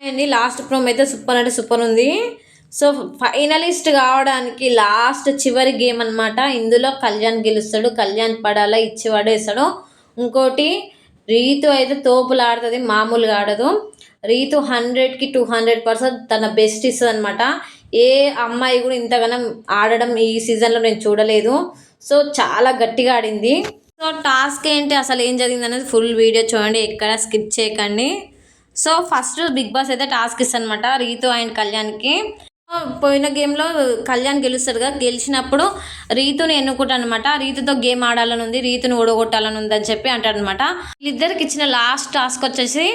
అండి last promo అయితే super అంటే సూపర్ ఉంది. సో ఫైనలిస్ట్ కావడానికి లాస్ట్ చివరి గేమ్ అనమాట. ఇందులో కళ్యాణ్ గెలుస్తాడు. కళ్యాణ్ పడాలా ఇచ్చి పడేస్తాడు. ఇంకోటి రీతు అయితే తోపులాడుతుంది, మామూలుగా ఆడదు. రీతు 100కి 200% తన బెస్ట్ ఇస్తుంది అనమాట. ఏ అమ్మాయి కూడా ఇంతగానం ఆడడం ఈ సీజన్లో నేను చూడలేదు. సో చాలా గట్టిగా ఆడింది. సో టాస్క్ ఏంటి, అసలు ఏం జరిగింది అనేది ఫుల్ వీడియో చూడండి, ఎక్కడ స్కిప్ చేయకండి. సో ఫస్ట్ బిగ్ బాస్ అయితే టాస్క్ ఇస్తానమాట రీతు అండ్ కళ్యాణ్కి. పోయిన గేమ్లో కళ్యాణ్ గెలుస్తాడుగా, గెలిచినప్పుడు రీతుని ఎన్నుకుంటాను అనమాట. రీతుతో గేమ్ ఆడాలని ఉంది, రీతుని ఓడగొట్టాలని ఉంది అని చెప్పి అంటాడు అనమాట. వీళ్ళిద్దరికి ఇచ్చిన లాస్ట్ టాస్క్ వచ్చేసి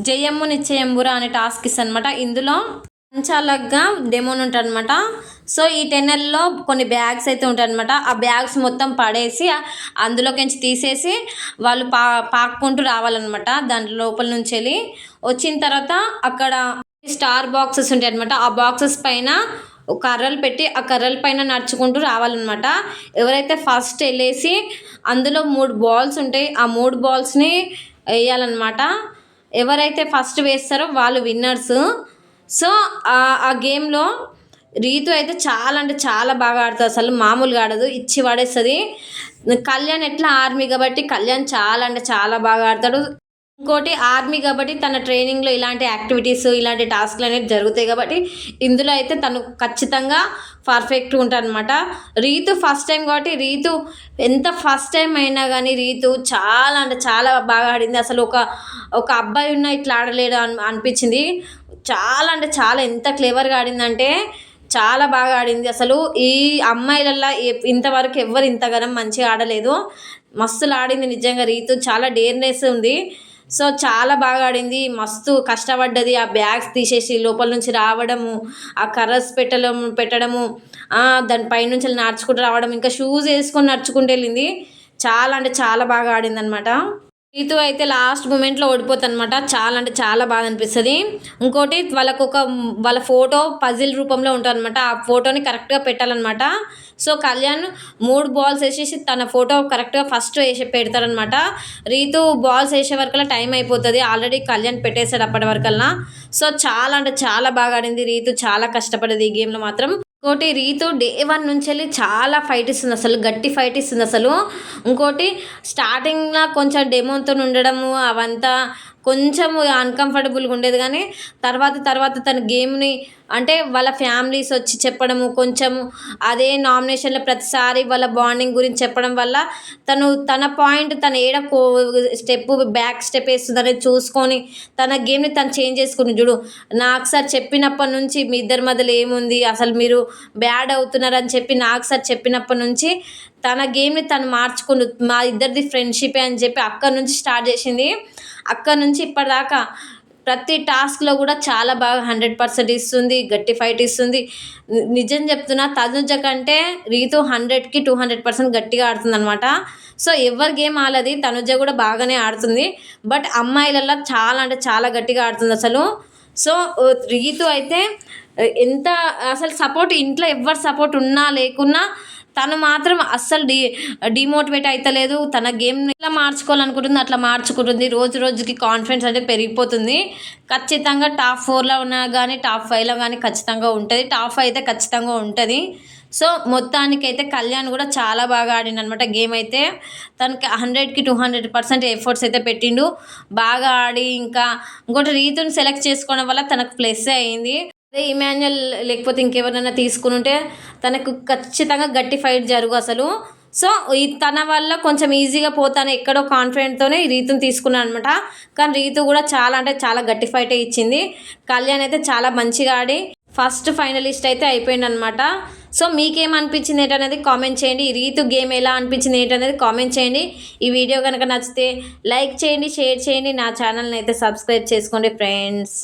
జయమ్ము నిశ్చయంబురా అనే టాస్క్ ఇస్తాను అనమాట. ఇందులో పంచాలగ్గా డెమోన్ ఉంటాడు అనమాట. సో ఈ టెన్నెల్లో కొన్ని బ్యాగ్స్ అయితే ఉంటాయన్నమాట. ఆ బ్యాగ్స్ మొత్తం పడేసి అందులోకించి తీసేసి వాళ్ళు పాక్కుంటూ రావాలన్నమాట. దాంట్లో లోపల నుంచి వెళ్ళి వచ్చిన తర్వాత అక్కడ స్టార్ బాక్సెస్ ఉంటాయి అనమాట. ఆ బాక్సెస్ పైన కర్రలు పెట్టి ఆ కర్రల పైన నడుచుకుంటూ రావాలన్నమాట. ఎవరైతే ఫస్ట్ వెళ్ళేసి అందులో 3 బాల్స్ ఉంటాయి, ఆ 3 బాల్స్ని వేయాలన్నమాట. ఎవరైతే ఫస్ట్ వేస్తారో వాళ్ళు విన్నర్స్. సో ఆ గేమ్లో రీతు అయితే చాలా అంటే చాలా బాగా ఆడుతుంది, అసలు మామూలుగా ఆడదు, ఇచ్చి పడేస్తుంది. కళ్యాణ్ ఎట్లా ఆర్మీ కాబట్టి కళ్యాణ్ చాలా అంటే చాలా బాగా ఆడతాడు. ఇంకోటి ఆర్మీ కాబట్టి తన ట్రైనింగ్లో ఇలాంటి యాక్టివిటీస్ ఇలాంటి టాస్క్లు అనేవి జరుగుతాయి కాబట్టి ఇందులో అయితే తను ఖచ్చితంగా పర్ఫెక్ట్గా ఉంటాడు అనమాట. రీతు ఫస్ట్ టైం కాబట్టి రీతు ఎంత ఫస్ట్ టైం అయినా కానీ రీతు చాలా అంటే చాలా బాగా ఆడింది. అసలు ఒక అబ్బాయి ఉన్న ఇట్లా ఆడలేడు అనిపించింది. చాలా అంటే చాలా ఎంత క్లేవర్గా ఆడిందంటే చాలా బాగా ఆడింది. అసలు ఈ అమ్మాయిలల్లో ఇంతవరకు ఎవ్వరు ఇంతగానం మంచిగా ఆడలేదు. మస్తులు ఆడింది నిజంగా. రీతు చాలా డేర్నెస్ ఉంది. సో చాలా బాగా ఆడింది, మస్తు కష్టపడ్డది. ఆ బ్యాగ్స్ తీసేసి లోపల నుంచి రావడము, ఆ కర్రస్ పెట్టడము, దానిపై నుంచి నడుచుకుంటూ రావడం, ఇంకా షూస్ వేసుకొని నడుచుకుంటూ వెళ్ళింది. చాలా అంటే చాలా బాగా ఆడింది అనమాట. రీతు అయితే లాస్ట్ మూమెంట్లో ఓడిపోతుంది అనమాట. చాలా అంటే చాలా బాగా అనిపిస్తుంది. ఇంకోటి వాళ్ళ ఫోటో పజిల్ రూపంలో ఉంటుంది అనమాట. ఆ ఫోటోని కరెక్ట్గా పెట్టాలన్నమాట. సో కళ్యాణ్ 3 బాల్స్ వేసేసి తన ఫోటో కరెక్ట్గా ఫస్ట్ పెడతారనమాట. రీతు బాల్స్ వేసే వరకల్లా టైం అయిపోతుంది, ఆల్రెడీ కళ్యాణ్ పెట్టేశాడు అప్పటి వరకల్లా. సో చాలా అంటే చాలా బాగా ఆడింది రీతు, చాలా కష్టపడేది ఈ గేమ్లో మాత్రం. ఇంకోటి రీతు డే 1 నుంచి వెళ్ళి చాలా ఫైట్ ఇస్తుంది, అసలు గట్టి ఫైట్ ఇస్తుంది అసలు. ఇంకోటి స్టార్టింగ్లో కొంచెం డెమోతో ఉండడము అవంతా కొంచెం అన్కంఫర్టబుల్గా ఉండేది, కానీ తర్వాత తన గేమ్ని అంటే వాళ్ళ ఫ్యామిలీస్ వచ్చి చెప్పడము, కొంచెం అదే నామినేషన్లో ప్రతిసారి వాళ్ళ బాండింగ్ గురించి చెప్పడం వల్ల తన పాయింట్ తను బ్యాక్ స్టెప్ వేస్తుంది అనేది చూసుకొని తన గేమ్ని తను చేంజ్ చేసుకుని చూడు. నాకు సార్ చెప్పినప్పటి నుంచి మీ ఇద్దరి మధ్యలో ఏముంది, అసలు మీరు బ్యాడ్ అవుతున్నారని చెప్పి నాకు సార్ చెప్పినప్పటి నుంచి తన గేమ్ని తను మార్చుకుని మా ఇద్దరిది ఫ్రెండ్షిపే అని చెప్పి అక్కడి నుంచి స్టార్ట్ చేసింది. అక్కడి నుంచి ఇప్పటిదాకా ప్రతి టాస్క్లో కూడా చాలా బాగా 100% ఇస్తుంది, గట్టి ఫైట్ ఇస్తుంది. నిజం చెప్తున్నా, తనుజ కంటే రీతు 100కి 200% గట్టిగా ఆడుతుంది అనమాట. సో ఎవరి గేమ్ ఆడది, తనుజ కూడా బాగానే ఆడుతుంది. బట్ అమ్మాయిలలో చాలా అంటే చాలా గట్టిగా ఆడుతుంది అసలు. సో రీతు అయితే ఎంత అసలు సపోర్ట్ ఇంట్లో ఎవరు సపోర్ట్ ఉన్నా లేకున్నా తను మాత్రం అస్సలు డిమోటివేట్ అవుతలేదు. తన గేమ్ని ఎలా మార్చుకోవాలనుకుంటుంది అట్లా మార్చుకుంటుంది. రోజుకి కాన్ఫిడెన్స్ అంటే పెరిగిపోతుంది. ఖచ్చితంగా టాప్ 4లో ఉన్నా కానీ టాప్ 5లో కానీ ఖచ్చితంగా ఉంటుంది. టాప్ 5 అయితే ఖచ్చితంగా ఉంటుంది. సో మొత్తానికైతే కళ్యాణ్ కూడా చాలా బాగా ఆడిండు అనమాట. గేమ్ అయితే తనకి 100కి 200% ఎఫర్ట్స్ అయితే పెట్టిండు, బాగా ఆడి. ఇంకోటి రీతుని సెలెక్ట్ చేసుకోవడం వల్ల తనకు ప్లస్ అయింది. అదే ఇమాన్యుయల్ లేకపోతే ఇంకెవరైనా తీసుకుని ఉంటే తనకు ఖచ్చితంగా గట్టి ఫైట్ జరుగు అసలు. సో తన వల్ల కొంచెం ఈజీగా పోతాను ఎక్కడో కాన్ఫిడెంట్తోనే రీతుని తీసుకున్నాను అనమాట. కానీ రీతు కూడా చాలా అంటే చాలా గట్టి ఫైటే ఇచ్చింది. కళ్యాణ్ అయితే చాలా మంచిగా ఆడి ఫస్ట్ ఫైనలిస్ట్ అయితే అయిపోయింది అనమాట. సో మీకేమనిపించింది ఏంటనేది కామెంట్ చేయండి. ఈ రీతు గేమ్ ఎలా అనిపించింది ఏంటనేది కామెంట్ చేయండి. ఈ వీడియో కనుక నచ్చితే లైక్ చేయండి, షేర్ చేయండి. నా ఛానల్ని అయితే సబ్స్క్రైబ్ చేసుకోండి ఫ్రెండ్స్.